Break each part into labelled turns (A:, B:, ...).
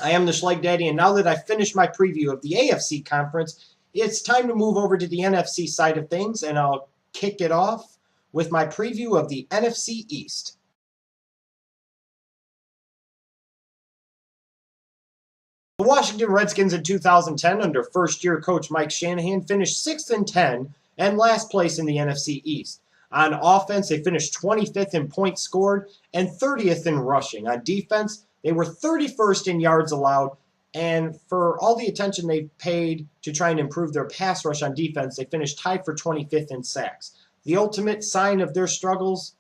A: I am the Schleich Daddy, and now that I've finished my preview of the AFC conference, it's time to move over to the NFC side of things, and I'll kick it off with my preview of the NFC East. The Washington Redskins in 2010 under first-year coach Mike Shanahan finished 6th and 10 and last place in the NFC East. On offense, they finished 25th in points scored and 30th in rushing. On defense, they were 31st in yards allowed, and for all the attention they paid to try and improve their pass rush on defense, they finished tied for 25th in sacks. The ultimate sign of their struggles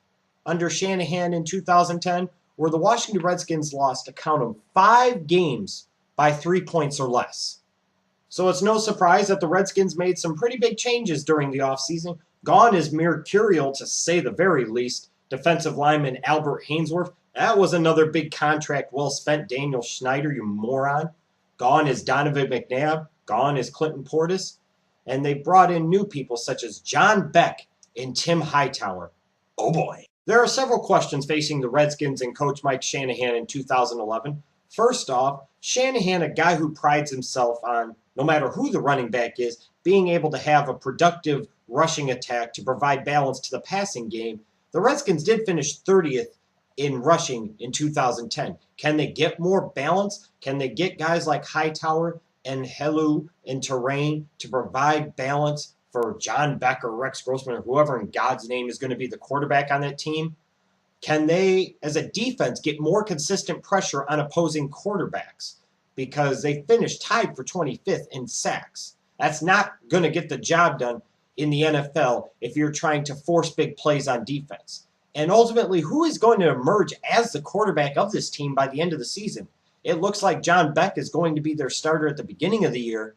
A: under Shanahan in 2010 were the Washington Redskins lost a count of 5 games by 3 points or less. So it's no surprise that the Redskins made some pretty big changes during the offseason. Gone is mercurial, to say the very least. Defensive lineman Albert Hainsworth, that was another big contract well spent. Daniel Schneider, you moron. Gone is Donovan McNabb. Gone is Clinton Portis. And they brought in new people such as John Beck and Tim Hightower. Oh boy. There are several questions facing the Redskins and coach Mike Shanahan in 2011. First off, Shanahan, a guy who prides himself on, no matter who the running back is, being able to have a productive rushing attack to provide balance to the passing game. The Redskins did finish 30th in rushing in 2010. Can they get more balance? Can they get guys like Hightower and Helu and Terrain to provide balance for John Beck or Rex Grossman or whoever in God's name is going to be the quarterback on that team? Can they, as a defense, get more consistent pressure on opposing quarterbacks? Because they finished tied for 25th in sacks. That's not going to get the job done in the NFL if you're trying to force big plays on defense. And ultimately, who is going to emerge as the quarterback of this team by the end of the season? It looks like John Beck is going to be their starter at the beginning of the year.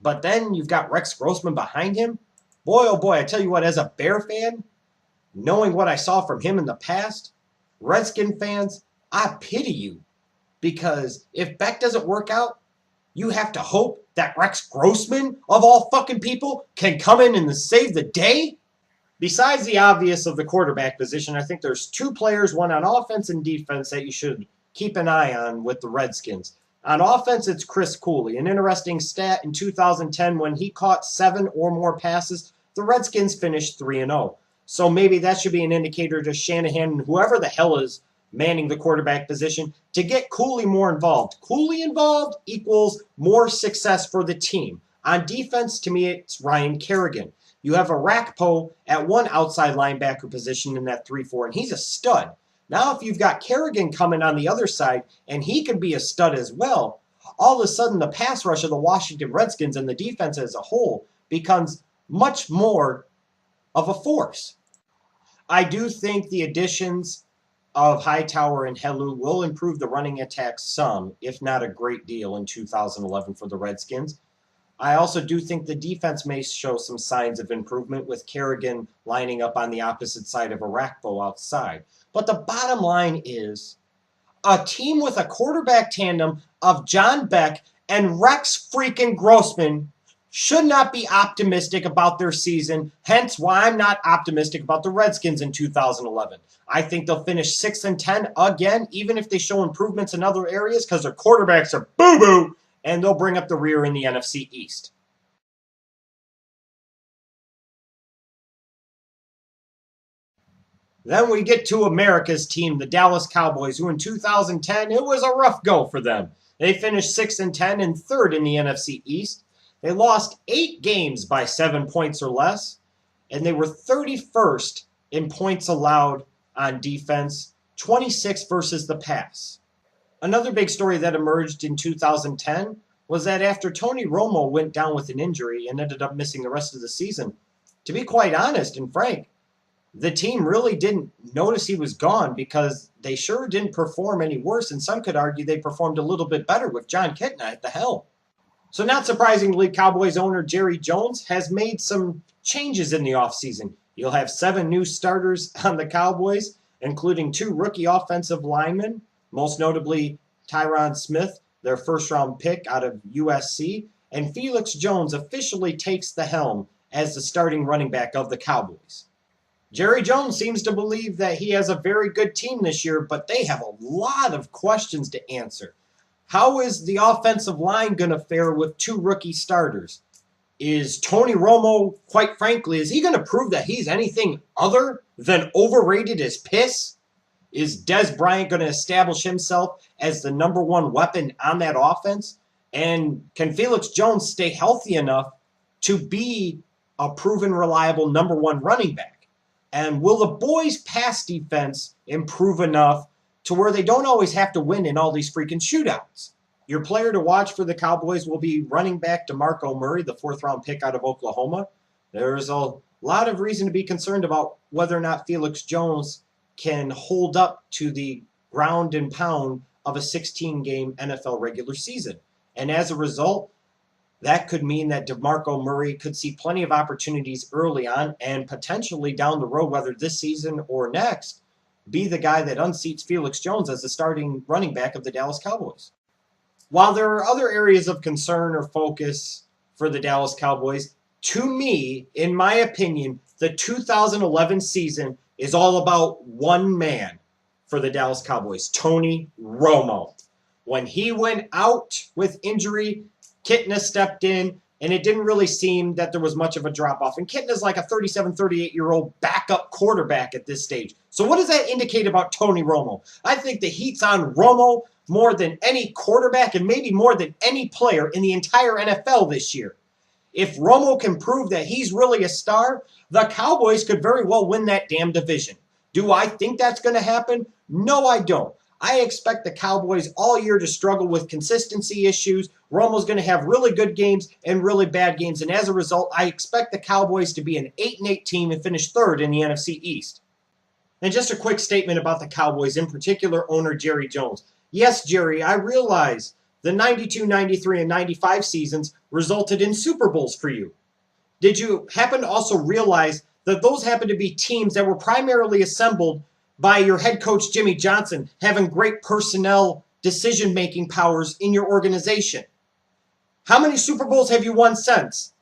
A: But then you've got Rex Grossman behind him. Boy, oh boy, I tell you what, as a Bear fan, knowing what I saw from him in the past, Redskin fans, I pity you. Because if Beck doesn't work out, you have to hope that Rex Grossman, of all fucking people, can come in and save the day? Besides the obvious of the quarterback position, I think there's 2 players, one on offense and defense, that you should keep an eye on with the Redskins. On offense, it's Chris Cooley. An interesting stat in 2010, when he caught 7 or more passes, the Redskins finished 3-0. So maybe that should be an indicator to Shanahan and whoever the hell is manning the quarterback position to get Cooley more involved. Cooley involved equals more success for the team. On defense, to me, it's Ryan Kerrigan. You have Arakpo at one outside linebacker position in that 3-4, and he's a stud. Now, if you've got Kerrigan coming on the other side, and he could be a stud as well, all of a sudden the pass rush of the Washington Redskins and the defense as a whole becomes much more of a force. I do think the additions of Hightower and Helu will improve the running attack some, if not a great deal, in 2011 for the Redskins. I also do think the defense may show some signs of improvement with Kerrigan lining up on the opposite side of Arakpo outside. But the bottom line is a team with a quarterback tandem of John Beck and Rex freaking Grossman should not be optimistic about their season, hence why I'm not optimistic about the Redskins in 2011. I think they'll finish 6 and 10 again, even if they show improvements in other areas, because their quarterbacks are boo-boo, and they'll bring up the rear in the NFC East. Then we get to America's team, the Dallas Cowboys, who in 2010, it was a rough go for them. They finished 6 and 10 and third in the NFC East. They lost 8 games by 7 points or less, and they were 31st in points allowed on defense, 26 versus the pass. Another big story that emerged in 2010 was that after Tony Romo went down with an injury and ended up missing the rest of the season, to be quite honest and frank, the team really didn't notice he was gone because they sure didn't perform any worse, and some could argue they performed a little bit better with John Kitna at the helm. So not surprisingly, Cowboys owner Jerry Jones has made some changes in the offseason. You'll have 7 new starters on the Cowboys, including 2 rookie offensive linemen, most notably Tyron Smith, their first-round pick out of USC, and Felix Jones officially takes the helm as the starting running back of the Cowboys. Jerry Jones seems to believe that he has a very good team this year, but they have a lot of questions to answer. How is the offensive line going to fare with 2 rookie starters? Is Tony Romo, quite frankly, is he going to prove that he's anything other than overrated as piss? Is Des Bryant going to establish himself as the number 1 weapon on that offense? And can Felix Jones stay healthy enough to be a proven, reliable number 1 running back? And will the boys' pass defense improve enough to where they don't always have to win in all these freaking shootouts? Your player to watch for the Cowboys will be running back DeMarco Murray, the 4th-round pick out of Oklahoma. There's a lot of reason to be concerned about whether or not Felix Jones can hold up to the ground and pound of a 16-game NFL regular season. And as a result, that could mean that DeMarco Murray could see plenty of opportunities early on and potentially down the road, whether this season or next, be the guy that unseats Felix Jones as the starting running back of the Dallas Cowboys. While there are other areas of concern or focus for the Dallas Cowboys, to me, in my opinion, the 2011 season is all about one man for the Dallas Cowboys, Tony Romo. When he went out with injury, Kitna stepped in, and it didn't really seem that there was much of a drop-off. And Kitna's like a 37, 38-year-old backup quarterback at this stage. So what does that indicate about Tony Romo? I think the heat's on Romo more than any quarterback and maybe more than any player in the entire NFL this year. If Romo can prove that he's really a star, the Cowboys could very well win that damn division. Do I think that's going to happen? No, I don't. I expect the Cowboys all year to struggle with consistency issues. Romo's going to have really good games and really bad games. And as a result, I expect the Cowboys to be an 8-8 team and finish 3rd in the NFC East. And just a quick statement about the Cowboys, in particular owner Jerry Jones. Yes, Jerry, I realize the 92, 93, and 95 seasons resulted in Super Bowls for you. Did you happen to also realize that those happen to be teams that were primarily assembled by your head coach, Jimmy Johnson, having great personnel decision-making powers in your organization? How many Super Bowls have you won since?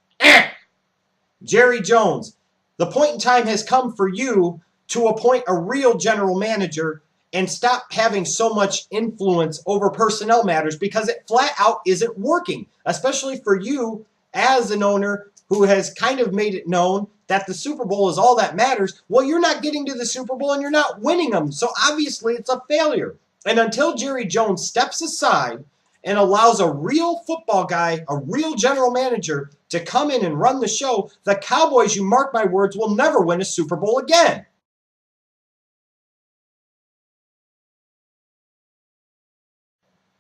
A: Jerry Jones, the point in time has come for you to appoint a real general manager and stop having so much influence over personnel matters because it flat out isn't working, especially for you as an owner who has kind of made it known that the Super Bowl is all that matters. Well, you're not getting to the Super Bowl and you're not winning them, so obviously it's a failure. And until Jerry Jones steps aside and allows a real football guy, a real general manager to come in and run the show, the Cowboys, you mark my words, will never win a Super Bowl again.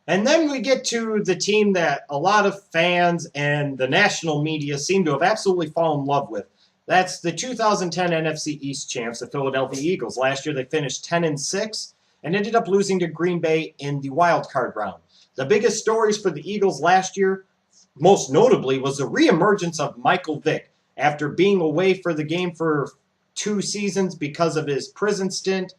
A: And then we get to the team that a lot of fans and the national media seem to have absolutely fallen in love with. That's the 2010 NFC East champs, the Philadelphia Eagles. Last year they finished 10-6 and ended up losing to Green Bay in the wild card round. The biggest stories for the Eagles last year, most notably, was the reemergence of Michael Vick. After being away for the game for 2 seasons because of his prison stint,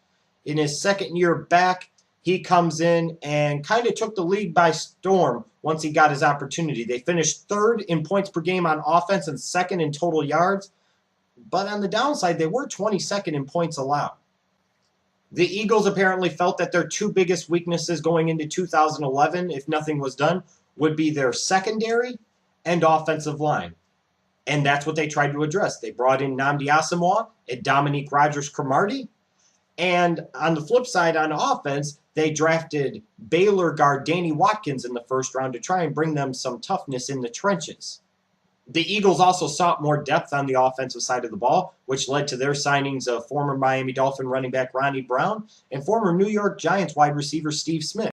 A: in his second year back, he comes in and kind of took the league by storm once he got his opportunity. They finished 3rd in points per game on offense and 2nd in total yards. But on the downside, they were 22nd in points allowed. The Eagles apparently felt that their 2 biggest weaknesses going into 2011, if nothing was done, would be their secondary and offensive line. And that's what they tried to address. They brought in Nnamdi Asomugha and Dominique Rodgers-Cromartie. And on the flip side, on offense, they drafted Baylor guard Danny Watkins in the 1st round to try and bring them some toughness in the trenches. The Eagles also sought more depth on the offensive side of the ball, which led to their signings of former Miami Dolphin running back Ronnie Brown and former New York Giants wide receiver Steve Smith.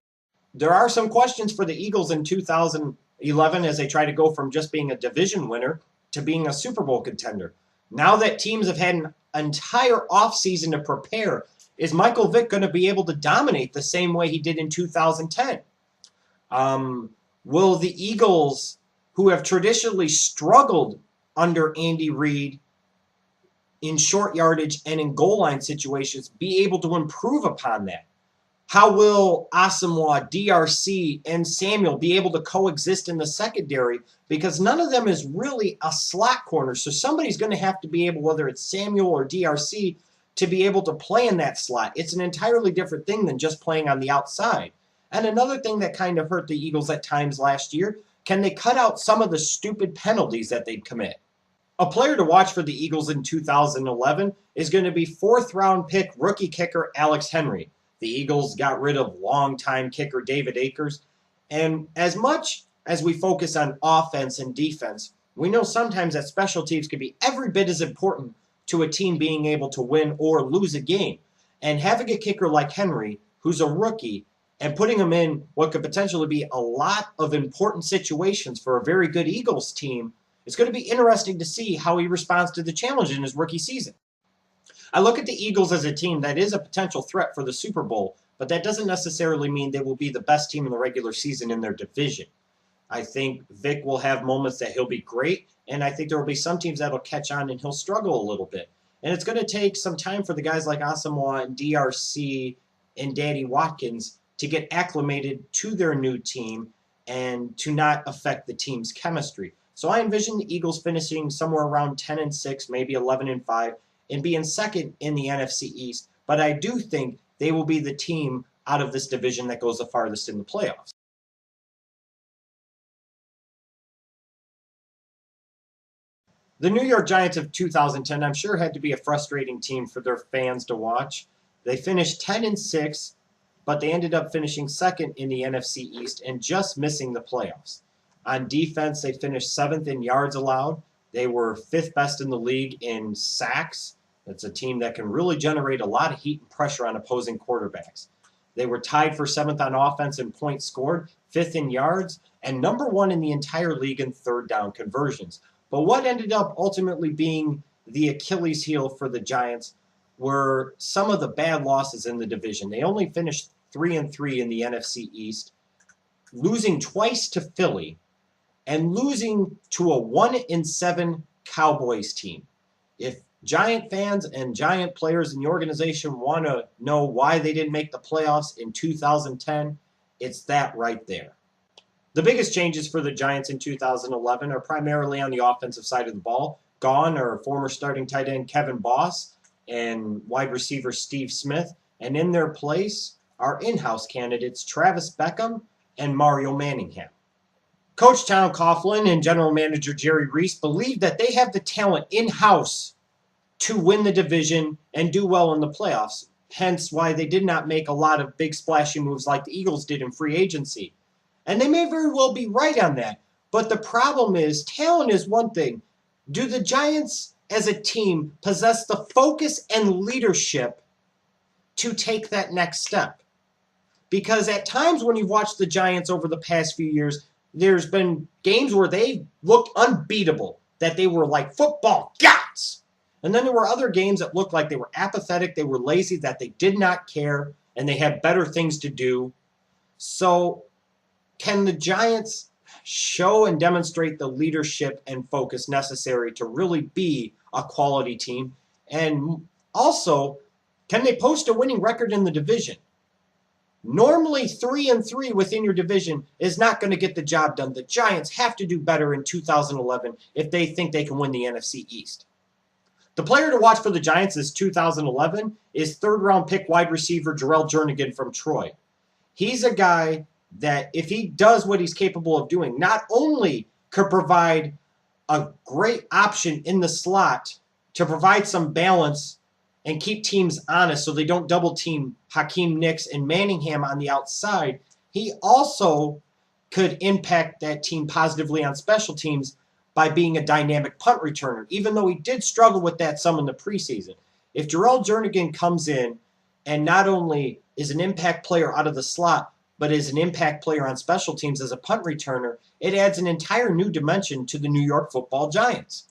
A: There are some questions for the Eagles in 2011 as they try to go from just being a division winner to being a Super Bowl contender. Now that teams have had an entire offseason to prepare, is Michael Vick going to be able to dominate the same way he did in 2010? Will the Eagles, who have traditionally struggled under Andy Reid in short yardage and in goal line situations, be able to improve upon that? How will Asomugha, DRC, and Samuel be able to coexist in the secondary? Because none of them is really a slot corner. So somebody's going to have to be able, whether it's Samuel or DRC, to be able to play in that slot. It's an entirely different thing than just playing on the outside. And another thing that kind of hurt the Eagles at times last year, can they cut out some of the stupid penalties that they'd commit? A player to watch for the Eagles in 2011 is going to be fourth-round pick rookie kicker Alex Henry. The Eagles got rid of longtime kicker David Akers. And as much as we focus on offense and defense, we know sometimes that special teams can be every bit as important to a team being able to win or lose a game. And having a kicker like Henry, who's a rookie, and putting him in what could potentially be a lot of important situations for a very good Eagles team, it's going to be interesting to see how he responds to the challenge in his rookie season. I look at the Eagles as a team that is a potential threat for the Super Bowl, but that doesn't necessarily mean they will be the best team in the regular season in their division. I think Vic will have moments that he'll be great, and I think there will be some teams that will catch on and he'll struggle a little bit. And it's going to take some time for the guys like Asamoah and DRC and Daddy Watkins to get acclimated to their new team and to not affect the team's chemistry. So I envision the Eagles finishing somewhere around 10-6, maybe 11-5, and being second in the NFC East. But I do think they will be the team out of this division that goes the farthest in the playoffs. The New York Giants of 2010, I'm sure, had to be a frustrating team for their fans to watch. They finished 10-6, but they ended up finishing second in the NFC East and just missing the playoffs. On defense, they finished 7th in yards allowed. They were 5th best in the league in sacks. It's a team that can really generate a lot of heat and pressure on opposing quarterbacks. They were tied for 7th on offense in points scored, 5th in yards, and number 1 in the entire league in third down conversions. But what ended up ultimately being the Achilles heel for the Giants were some of the bad losses in the division. They only finished 3-3 in the NFC East, losing twice to Philly, and losing to a 1-7 Cowboys team. If Giant fans and Giant players in the organization want to know why they didn't make the playoffs in 2010, it's that right there. The biggest changes for the Giants in 2011 are primarily on the offensive side of the ball. Gone are former starting tight end Kevin Boss and wide receiver Steve Smith, and in their place are in-house candidates Travis Beckham and Mario Manningham. Coach Tom Coughlin and general manager Jerry Reese believe that they have the talent in-house to win the division and do well in the playoffs, hence why they did not make a lot of big splashy moves like the Eagles did in free agency. And they may very well be right on that, but the problem is talent is one thing. Do the Giants as a team possess the focus and leadership to take that next step? Because at times when you've watched the Giants over the past few years, there's been games where they looked unbeatable, that they were like football gods. And then there were other games that looked like they were apathetic, they were lazy, that they did not care, and they had better things to do. So can the Giants show and demonstrate the leadership and focus necessary to really be a quality team? And also, can they post a winning record in the division? Normally, 3-3 within your division is not going to get the job done. The Giants have to do better in 2011 if they think they can win the NFC East. The player to watch for the Giants this 2011 is third-round pick wide receiver Jarrell Jernigan from Troy. He's a guy that, if he does what he's capable of doing, not only could provide a great option in the slot to provide some balance and keep teams honest so they don't double team Hakeem Nicks and Manningham on the outside, he also could impact that team positively on special teams by being a dynamic punt returner, even though he did struggle with that some in the preseason. If Jarrell Jernigan comes in and not only is an impact player out of the slot, but is an impact player on special teams as a punt returner, it adds an entire new dimension to the New York Football Giants.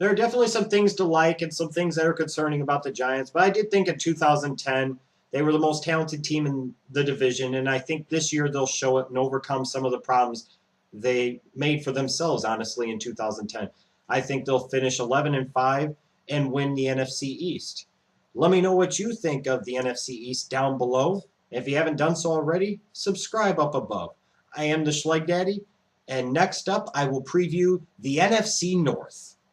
A: There are definitely some things to like and some things that are concerning about the Giants, but I did think in 2010 they were the most talented team in the division, and I think this year they'll show it and overcome some of the problems they made for themselves, honestly, in 2010. I think they'll finish 11-5 and win the NFC East. Let me know what you think of the NFC East down below. If you haven't done so already, subscribe up above. I am the Schleg Daddy, and next up I will preview the NFC North.